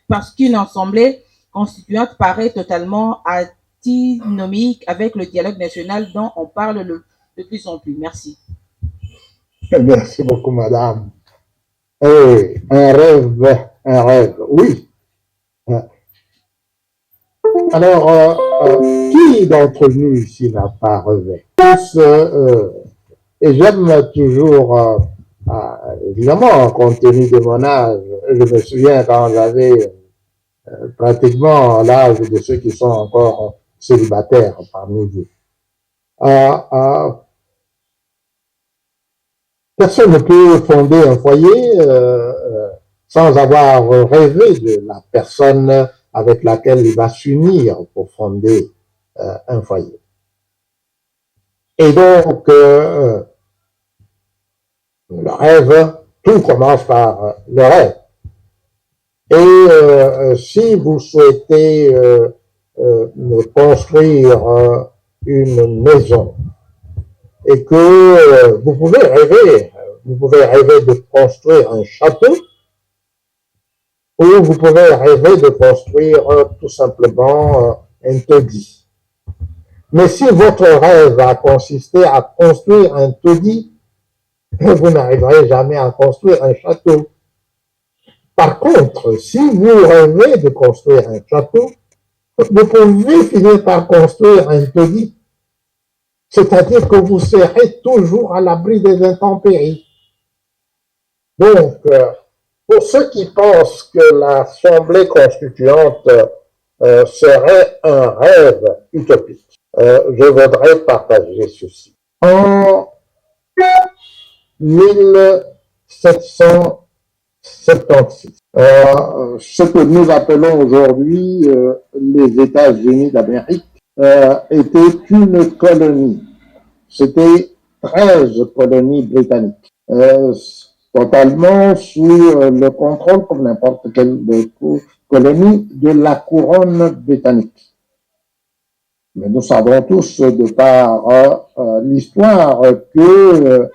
parce qu'une assemblée constituante paraît totalement antinomique avec le dialogue national dont on parle de plus en plus. Merci. Merci beaucoup, madame. Et un rêve, oui. Alors, qui d'entre nous ici n'a pas rêvé? Tous, et j'aime toujours, évidemment, compte tenu de mon âge, je me souviens quand j'avais pratiquement l'âge de ceux qui sont encore célibataires parmi vous. Personne ne peut fonder un foyer sans avoir rêvé de la personne avec laquelle il va s'unir pour fonder un foyer. Et donc, le rêve, tout commence par le rêve. Et si vous souhaitez construire une maison et que vous pouvez rêver de construire un château ou vous pouvez rêver de construire tout simplement un taudis. Mais si votre rêve a consisté à construire un taudis, vous n'arriverez jamais à construire un château. Par contre, si vous rêvez de construire un château, vous pouvez finir par construire un taudis. C'est-à-dire que vous serez toujours à l'abri des intempéries. Donc, pour ceux qui pensent que l'Assemblée constituante serait un rêve utopique, je voudrais partager ceci. En 1776, ce que nous appelons aujourd'hui les États-Unis d'Amérique était une colonie. C'était 13 colonies britanniques, totalement sous le contrôle, comme n'importe quelle colonie, de la couronne britannique. Mais nous savons tous, de par l'histoire, que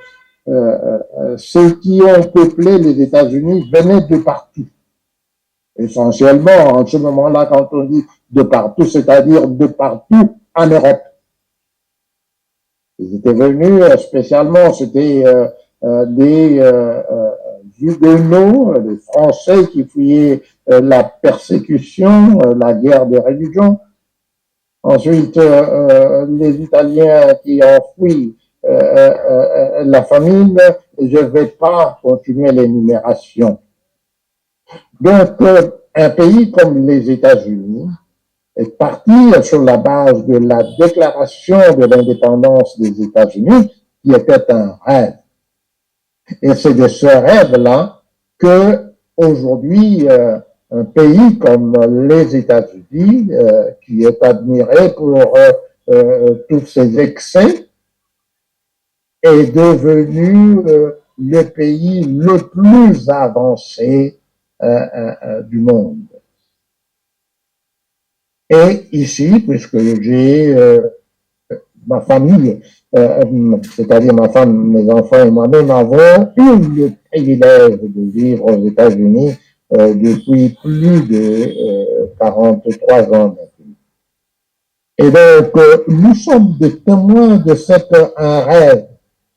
ceux qui ont peuplé les États-Unis venaient de partout. Essentiellement, en ce moment-là, quand on dit de partout, c'est-à-dire de partout en Europe. Ils étaient venus spécialement, c'était des Huguenots, des Français qui fuyaient la persécution, la guerre des religions. Ensuite, les Italiens qui ont fui la famine. Je ne vais pas continuer l'énumération. Donc, un pays comme les États-Unis est parti sur la base de la déclaration de l'indépendance des États-Unis, qui était un rêve. Et c'est de ce rêve-là que aujourd'hui un pays comme les États-Unis, qui est admiré pour tous ses excès, est devenu le pays le plus avancé du monde. Et ici, puisque j'ai ma famille, c'est-à-dire ma femme, mes enfants et moi-même avons eu le privilège de vivre aux États-Unis depuis plus de 43 ans. Et donc, nous sommes des témoins de cet un rêve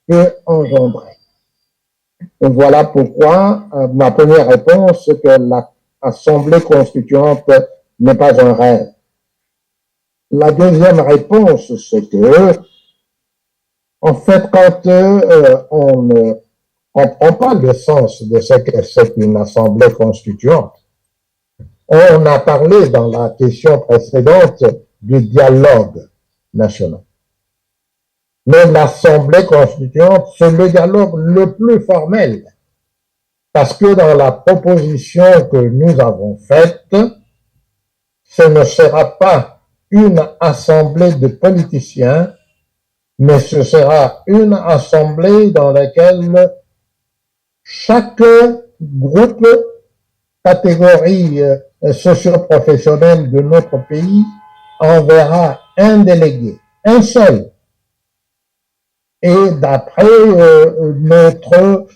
que engendrait. Et voilà pourquoi ma première réponse, c'est que l'Assemblée constituante n'est pas un rêve. La deuxième réponse, c'est que, en fait, quand on ne comprend pas le sens de ce que c'est une Assemblée constituante, on a parlé dans la question précédente du dialogue national. Mais l'Assemblée constituante, c'est le dialogue le plus formel. Parce que dans la proposition que nous avons faite, ce ne sera pas une assemblée de politiciens, mais ce sera une assemblée dans laquelle chaque groupe, catégorie socio-professionnelle de notre pays enverra un délégué, un seul. Et d'après notre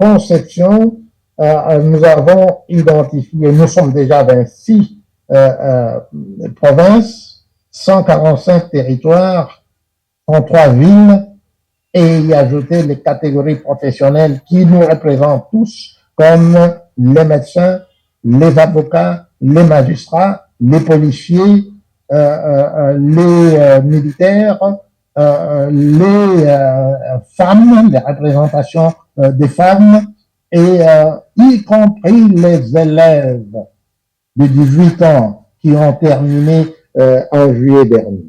conception, nous avons identifié, nous sommes déjà 26 provinces, 145 territoires, 33 villes, et y ajouter les catégories professionnelles qui nous représentent tous, comme les médecins, les avocats, les magistrats, les policiers, les militaires, les femmes, les représentations des femmes, et y compris les élèves de 18 ans qui ont terminé en juillet dernier.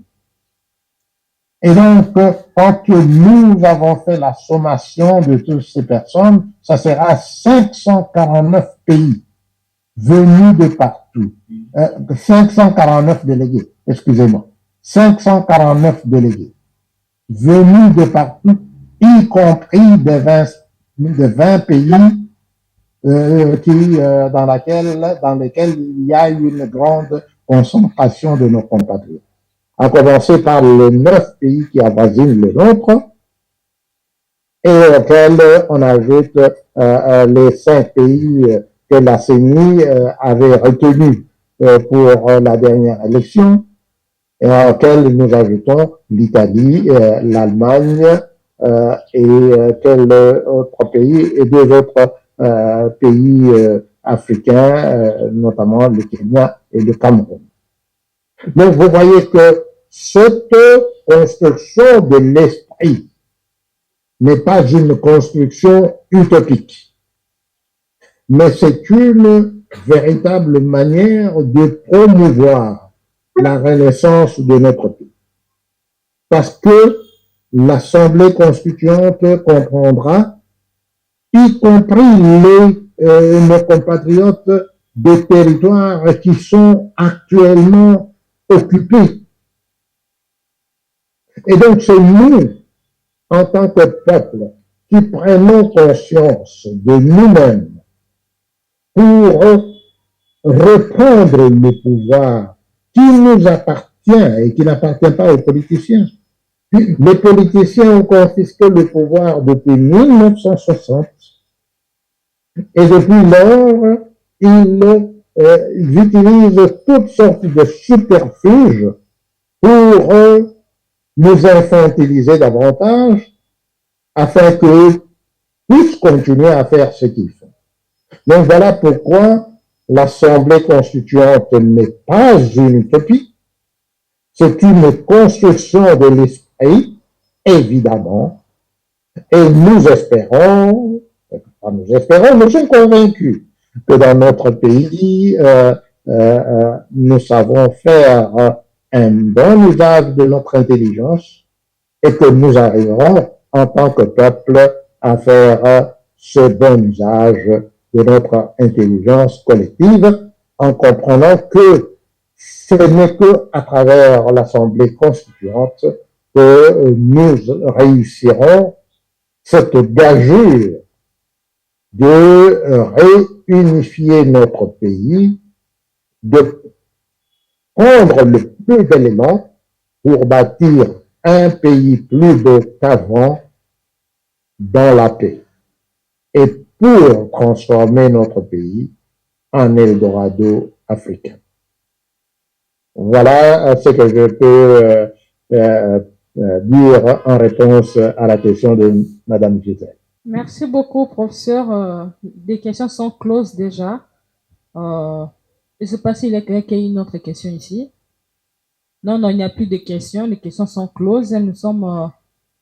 Et donc, quand nous avons fait la sommation de toutes ces personnes, ça sera 549 pays venus de partout. 549 délégués, excusez-moi. 549 délégués venus de partout, y compris de 20 pays dans lesquels il y a une grande concentration de nos compatriotes. À commencer par les 9 pays qui avoisinent le nôtre, et auxquels on ajoute les 5 pays que la CENI avait retenus pour la dernière élection, et auxquels nous ajoutons l'Italie, l'Allemagne et quel autre pays, et 2 autres pays africains, notamment le Kenya et le Cameroun. Donc vous voyez que cette construction de l'esprit n'est pas une construction utopique, mais c'est une véritable manière de promouvoir la renaissance de notre pays. Parce que l'Assemblée constituante comprendra, y compris nos compatriotes des territoires qui sont actuellement occupés. Et donc c'est nous, en tant que peuple, qui prenons conscience de nous-mêmes pour reprendre le pouvoir qui nous appartient et qui n'appartient pas aux politiciens. Les politiciens ont confisqué le pouvoir depuis 1960 et depuis lors, ils utilisent toutes sortes de subterfuges pour nous infantiliser davantage afin qu'ils puissent continuer à faire ce qu'ils font. Donc voilà pourquoi l'Assemblée constituante n'est pas une utopie, c'est une construction de l'esprit, évidemment, et nous sommes convaincus que dans notre pays, nous savons faire un bon usage de notre intelligence et que nous arriverons en tant que peuple à faire ce bon usage de notre intelligence collective en comprenant que ce n'est qu'à travers l'Assemblée constituante que nous réussirons cette gageure de réunifier notre pays, de prendre le plus d'éléments pour bâtir un pays plus beau qu'avant dans la paix et pour transformer notre pays en Eldorado africain. Voilà ce que je peux dire en réponse à la question de Madame Gisèle. Merci beaucoup, professeur. Des questions sont closes déjà. Je ne sais pas s'il y a quelqu'un qui a une autre question ici. Non, il n'y a plus de questions. Les questions sont closes. Nous sommes,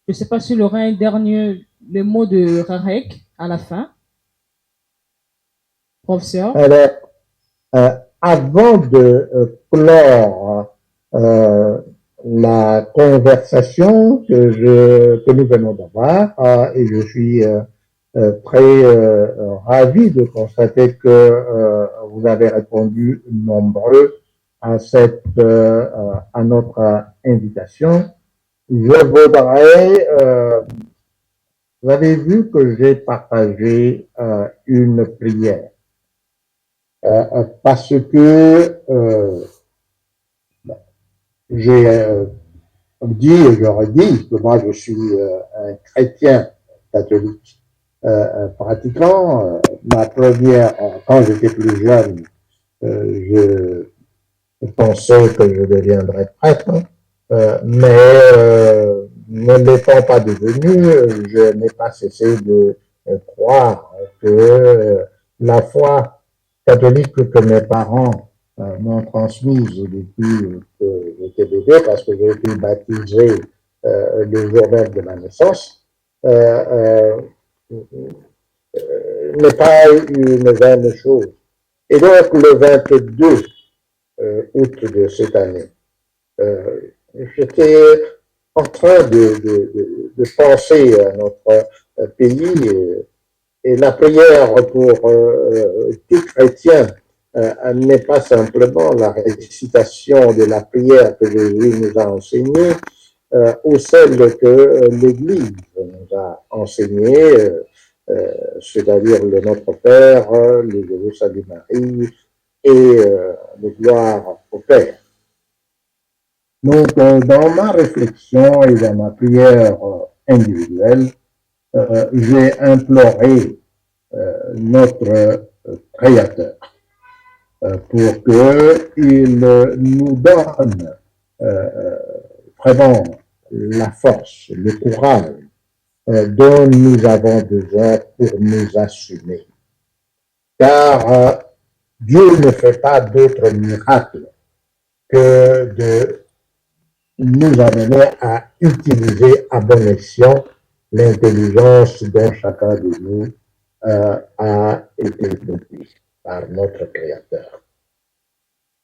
je ne sais pas s'il y aura un dernier, le mot de Rarek à la fin. Professeur. Alors, avant de clore la conversation que nous venons d'avoir, et je suis très ravi de constater que vous avez répondu nombreux à notre invitation. Je voudrais, vous avez vu que j'ai partagé une prière. Parce que j'ai dit et je redis que moi je suis un chrétien catholique pratiquant. Ma première, quand j'étais plus jeune, je pensais que je deviendrais prêtre, mais ne l'étant pas devenu, je n'ai pas cessé de croire que la foi catholique que mes parents m'ont transmise depuis que j'étais bébé, parce que j'ai été baptisé le jour même de ma naissance, n'est pas une vaine chose. Et donc, le 22 août de cette année, j'étais en train de penser à notre pays et la prière pour tout chrétien n'est pas simplement la récitation de la prière que Jésus nous a enseignée ou celle que l'Église nous a enseignée, c'est-à-dire le Notre Père, le Jérusalem Marie et le Gloire au Père. Donc, dans ma réflexion et dans ma prière individuelle, j'ai imploré notre Créateur pour qu'il nous donne vraiment la force, le courage dont nous avons besoin pour nous assumer. Car Dieu ne fait pas d'autre miracle que de nous amener à utiliser à bon escient l'intelligence dont chacun de nous a été doté par notre Créateur,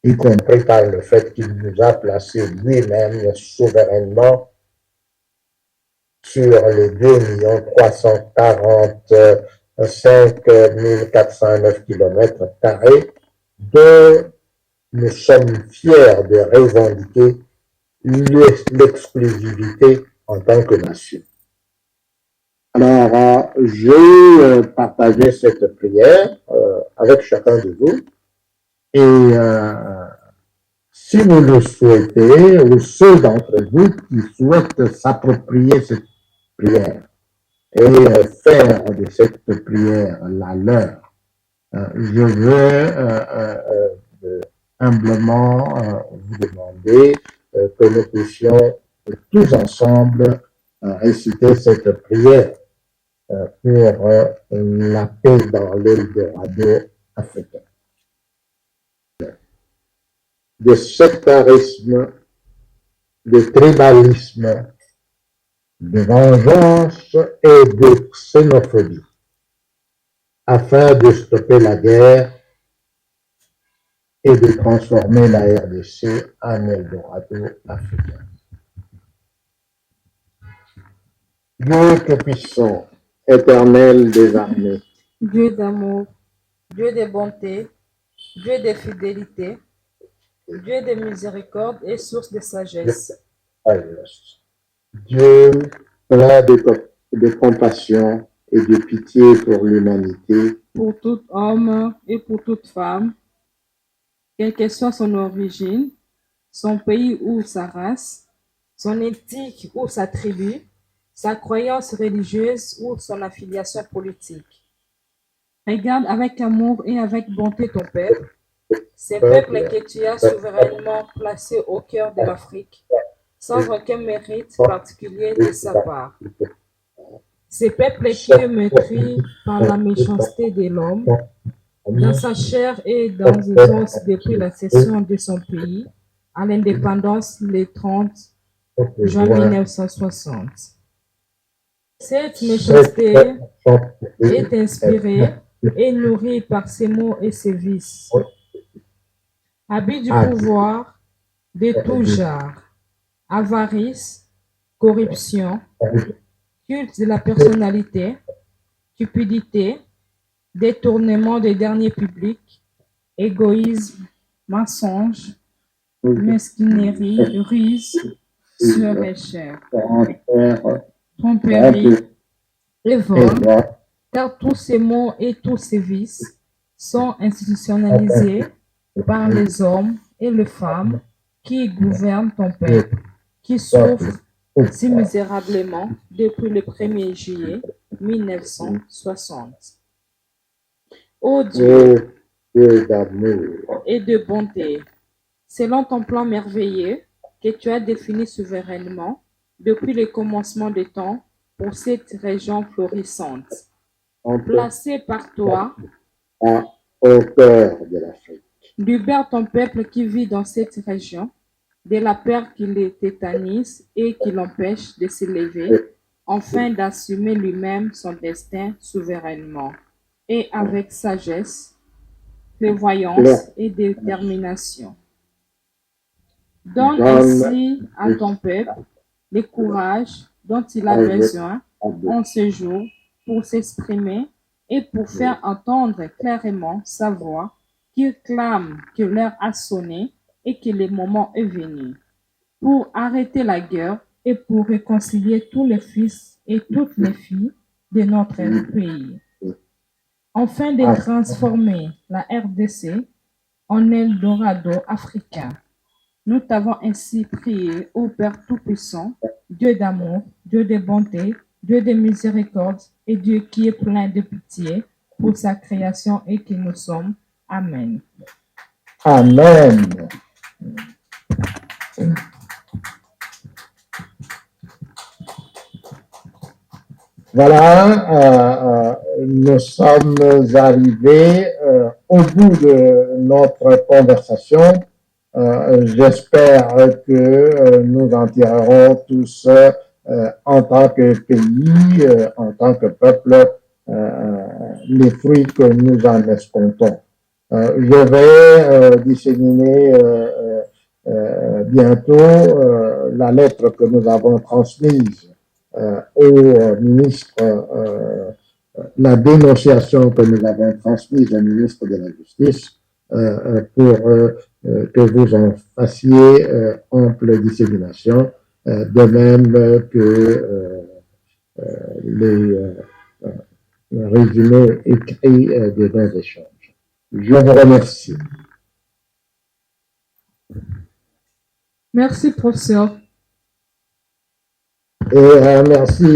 y compris par le fait qu'il nous a placés lui-même souverainement sur les 2 345 409 km², dont nous sommes fiers de revendiquer l'exclusivité en tant que nation. Alors, j'ai partagé cette prière avec chacun de vous et si vous le souhaitez, ou ceux d'entre vous qui souhaitent s'approprier cette prière et faire de cette prière la leur, je veux humblement vous demander que nous puissions tous ensemble réciter cette prière pour la paix dans l'Eldorado africain. De sectarisme, de tribalisme, de vengeance et de xénophobie, afin de stopper la guerre et de transformer la RDC en Eldorado africain. Dieu tout-puissant, éternel des armées, Dieu d'amour, Dieu de bonté, Dieu de fidélité, Dieu de miséricorde et source de sagesse. Dieu plein de compassion et de pitié pour l'humanité, Pour tout homme et pour toute femme, quelle que soit son origine, son pays ou sa race, son éthique ou sa tribu, sa croyance religieuse ou son affiliation politique. Regarde avec amour et avec bonté ton peuple, ces peuples que tu as souverainement placés au cœur de l'Afrique, sans aucun mérite particulier de sa part. Ces peuples qui est meurtri par la méchanceté de l'homme, dans sa chair et dans ses os depuis la cession de son pays à l'indépendance le 30 juin 1960. Cette méchanceté est inspirée et nourrie par ses maux et ses vices. Abus du pouvoir de tout genre, avarice, corruption, culte de la personnalité, cupidité, détournement des derniers publics, égoïsme, mensonge, mesquinerie, ruse, surenchère, tromperie et vol, car tous ces maux et tous ces vices sont institutionnalisés par les hommes et les femmes qui gouvernent ton peuple, qui souffrent si misérablement depuis le 1er juillet 1960. Ô Dieu, Dieu d'amour, et de bonté, selon ton plan merveilleux que tu as défini souverainement depuis le commencement des temps pour cette région florissante, placée par toi au cœur de l'Afrique. libère ton peuple qui vit dans cette région de la peur qui le tétanise et qui l'empêche de s'élever, afin d'assumer lui-même son destin souverainement et avec sagesse, prévoyance et détermination. Donne ainsi à ton peuple le courage dont il a besoin en ce jour pour s'exprimer et pour faire entendre clairement sa voix, qu'il clame que l'heure a sonné et que le moment est venu, pour arrêter la guerre et pour réconcilier tous les fils et toutes les filles de notre pays, afin de transformer la RDC en Eldorado africain. Nous t'avons ainsi prié, ô Père Tout-Puissant, Dieu d'amour, Dieu de bonté, Dieu de miséricorde et Dieu qui est plein de pitié pour sa création et que nous sommes. Amen. Amen. Voilà, nous sommes arrivés au bout de notre conversation. J'espère que nous en tirerons tous en tant que pays, en tant que peuple, les fruits que nous en escomptons. Je vais disséminer bientôt la lettre que nous avons transmise au ministre, la dénonciation que nous avons transmise au ministre de la Justice pour que vous en fassiez ample dissémination, de même que les résumés écrits de nos échanges. Je vous remercie. Merci, professeur. Et merci,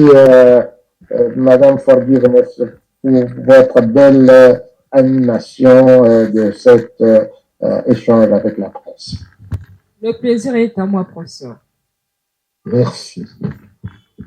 Madame Forby, pour votre belle animation de cet échange avec la presse. Le plaisir est à moi, professeur. Merci.